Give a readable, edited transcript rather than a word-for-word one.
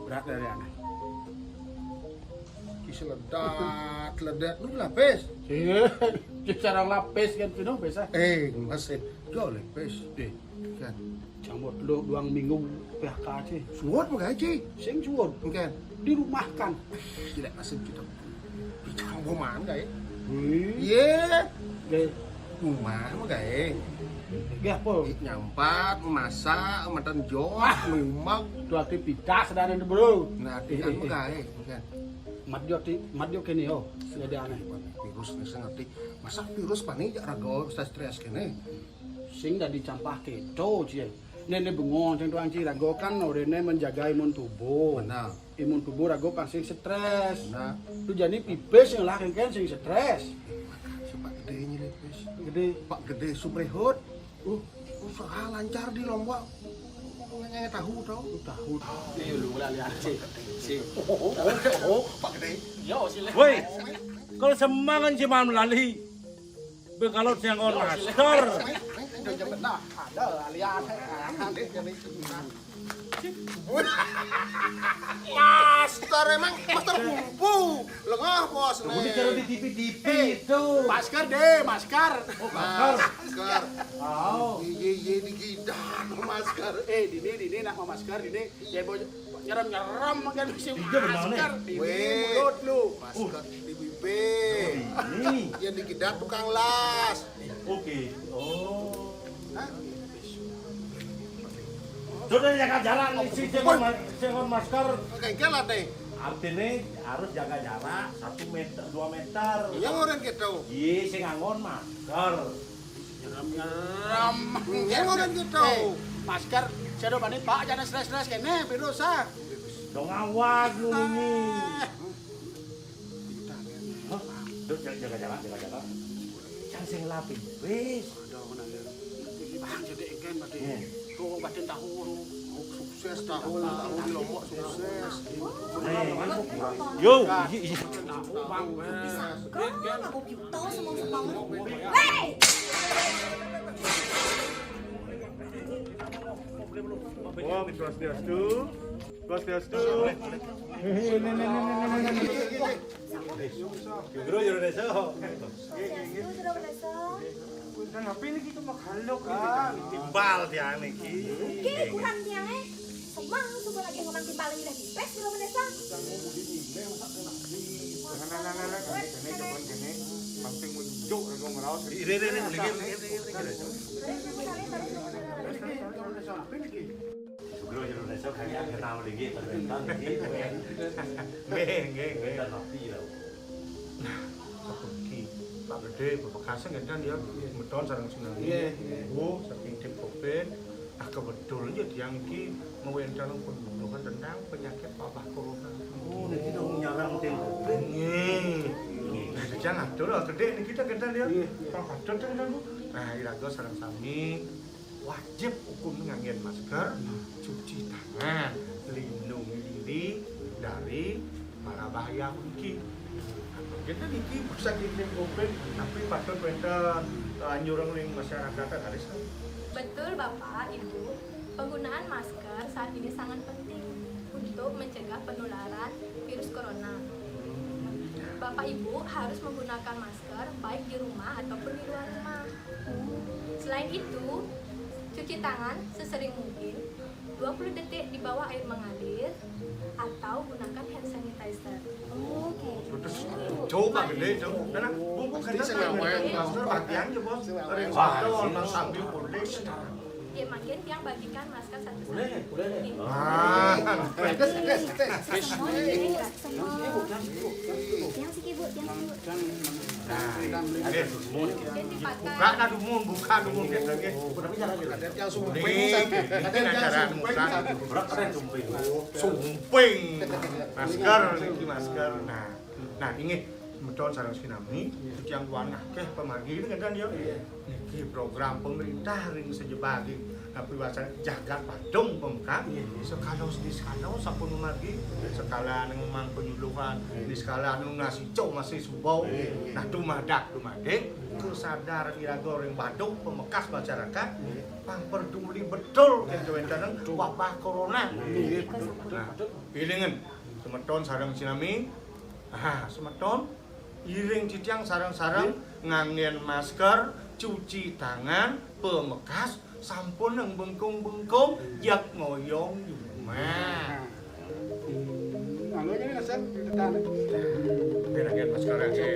berat dari anak. Kisah ledat lu lapis. Iya, cara lapis kan itu biasa. Masih jauh lapis deh kan. Jambut lu 2 minggu PHK aja. Suwot gaji. Sing suwon Kan dirumahkan. tidak asing kita. Campur mana gak ya? Wih, Iya. kayak Rumah mah gak ya? apa? Nyampat, masak, makan jauh, lumak. Dua ti pidak sedane bro. Nah, tidak mah gak ya? Kan. Madyo kene yo. Ada aneh. Virus nih saya ngerti. Masa virus panik jak rago stres kene. Sing dah dicampake to cie. Nene bengong sing tuang ci rago kan orene menjaga imun tubuh. Benar. Imun tubuh rago kan sing stres. Nah, Tu jadi pipis yang lah kan sing stres. Pak Gede nyelipis. Gede. Pak Gede Subrehut. Usaha lancar di Lombok. Nggak tahu tau. Tahu. Ini lu lah lihat sih. Pak Gede. Yo sile. Woi, kalau semangat sih mau lali. Kalau saya ngomong masker, Udah jam dah. Ada lihat. Nanti jadi. Master emang master kupu. Lengah bos nih. bicara di TV itu. Masker deh, masker. Masker. Oh, Iya digidan masker. Dini nak mau masker dini. Ya boy nyeram makan si benar, masker. Weh. Dini mulut lu. Masker di bibir. ini. Yang digidan tukang las. Oke. Oh. Sudah jaga jarak nih si jangan masker. Kayak lah deh. Artinya harus jaga jarak 1 meter, 2 meter. Yang orang gitu. Iya, sing ngangon masker. Nyeram. Yang orang gitu. Masker. Saya udah panik pak jangan stres kene virus ah. Dong awas lu ini. Hah? Duh, jaga jarak. Jangan sing lapin. Wis. Bang jadi engken berarti. Tuh batin tahu. Sukses tahun di Lombok sukses. Yo, Tahu bang. Tahu semua Wey! Om Swastiastu. Swastiastu. Guru Indonesia. Sudah berasa. Kan HP ini kita mau galok kan. Timbal dia niki. Oke, kurang tiangnya. Semang suka lagi ngomong timbal lagi lagi. Pes sudah berasa. Penting munjuk ngomong ngerawas. Ini Guru Indonesia kayak kenal lagi terbentan lagi. Nggih. Dan api lah. Pergi Pak Gede Bekaseng kan dia medon sareng Sunami. Saking tim Covid. Kebetulan yang iki mewencan pembunuhan tentang penyakit wabah corona. Oh, niki dong nyarang tempo. Nah, jangan dulu gede nih kita dia. Kalau kadang kan. Nah, irago sareng sami wajib hukum nganggen masker, cuci tangan, lindungi diri dari para bahaya iki. Kita niki bisa kirim Covid, tapi patut benten anjuran ning masyarakat harus. Betul Bapak, Ibu. Penggunaan masker saat ini sangat penting untuk mencegah penularan virus corona. Bapak Ibu harus menggunakan masker baik di rumah ataupun di luar rumah. Selain itu, cuci tangan sesering mungkin 20 detik di bawah air mengalir atau gunakan hand sanitizer. Oke. Terus coba gede coba. Karena bungkus kita masker bagian aja bos. Ada sambil boleh. Ya makin yang bagikan masker satu-satu. Boleh. Yang sih ibu, Buka dumun kita ke. Yang sumping. Masker niki masker. Nah ini betul sareng Sinami yang warna ke pemagi itu kan dia. Niki program pemerintah ring sejebagi tapi wacan jagat padung pemkak sekala di skala sampun margi skala ning mang penyuluhan di skala anu ngasih cok masih subau nah dumadak kesadaran iraga ring padung pemekas masyarakat pang peduli betul enten wabah corona nah pilingan semeton sareng sinami semeton iring cicang sarang-sarang nganggen masker cuci tangan pemekas sampun yang bengkung-bengkung yak ngoyong di rumah Anu ini nasan kita tahan. nganggen masker aja